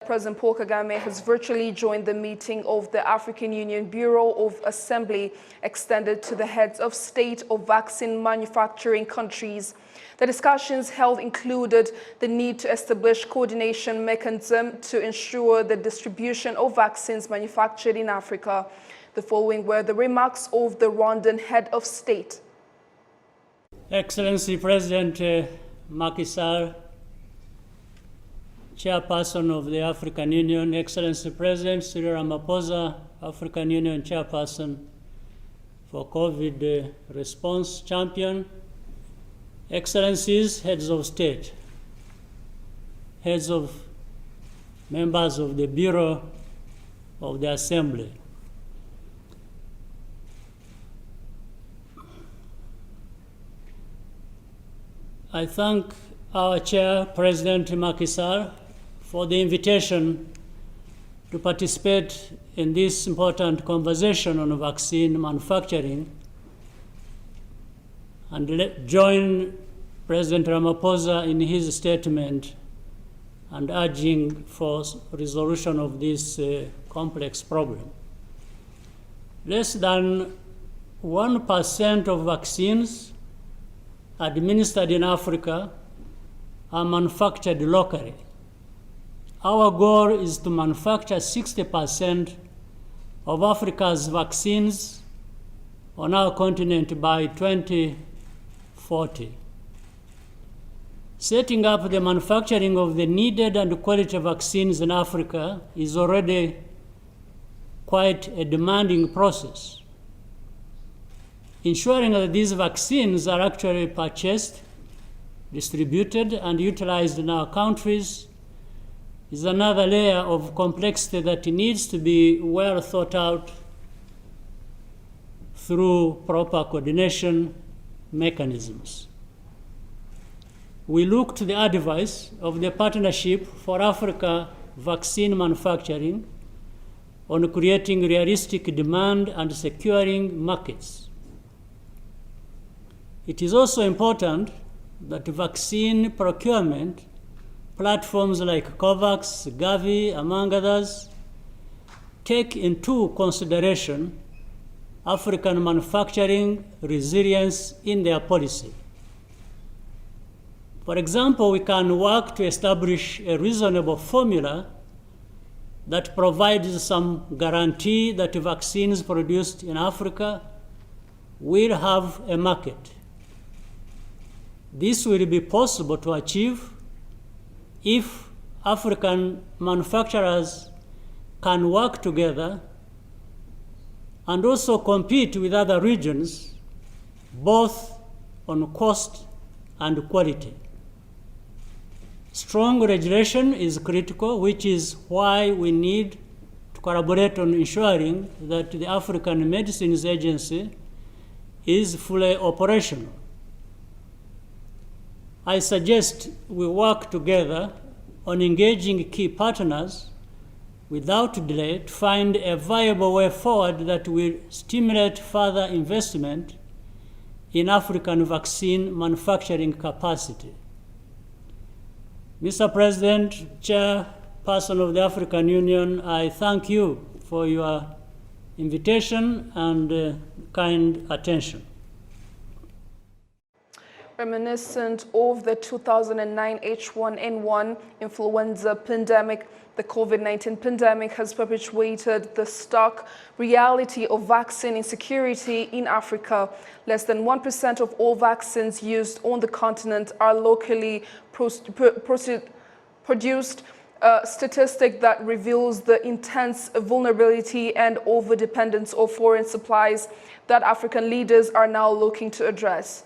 President Paul Kagame has virtually joined the meeting of the African Union Bureau of Assembly extended to the heads of state of vaccine manufacturing countries. The discussions held included the need to establish coordination mechanism to ensure the distribution of vaccines manufactured in Africa. The following were the remarks of the Rwandan head of state. Excellency President Macky Sall, Chairperson of the African Union, Excellency President Cyril Ramaphosa, African Union Chairperson for COVID response champion, Excellencies, heads of state, heads of members of the Bureau of the Assembly, I thank our Chair, President Macky Sall, for the invitation to participate in this important conversation on vaccine manufacturing and join President Ramaphosa in his statement and urging for resolution of this complex problem. Less than 1% of vaccines administered in Africa are manufactured locally. Our goal is to manufacture 60% of Africa's vaccines on our continent by 2040. Setting up the manufacturing of the needed and quality vaccines in Africa is already quite a demanding process. Ensuring that these vaccines are actually purchased, distributed, and utilized in our countries is another layer of complexity that needs to be well thought out through proper coordination mechanisms. We look to the advice of the Partnership for Africa Vaccine Manufacturing on creating realistic demand and securing markets. It is also important that vaccine procurement platforms like COVAX, Gavi, among others, take into consideration African manufacturing resilience in their policy. For example, we can work to establish a reasonable formula that provides some guarantee that vaccines produced in Africa will have a market. This will be possible to achieve if African manufacturers can work together and also compete with other regions, both on cost and quality. Strong regulation is critical, which is why we need to collaborate on ensuring that the African Medicines Agency is fully operational. I suggest we work together on engaging key partners without delay to find a viable way forward that will stimulate further investment in African vaccine manufacturing capacity. Mr. President, Chairperson of the African Union, I thank you for your invitation and kind attention. Reminiscent of the 2009 H1N1 influenza pandemic, the COVID-19 pandemic has perpetuated the stark reality of vaccine insecurity in Africa. Less than 1% of all vaccines used on the continent are locally produced, a statistic that reveals the intense vulnerability and overdependence of foreign supplies that African leaders are now looking to address.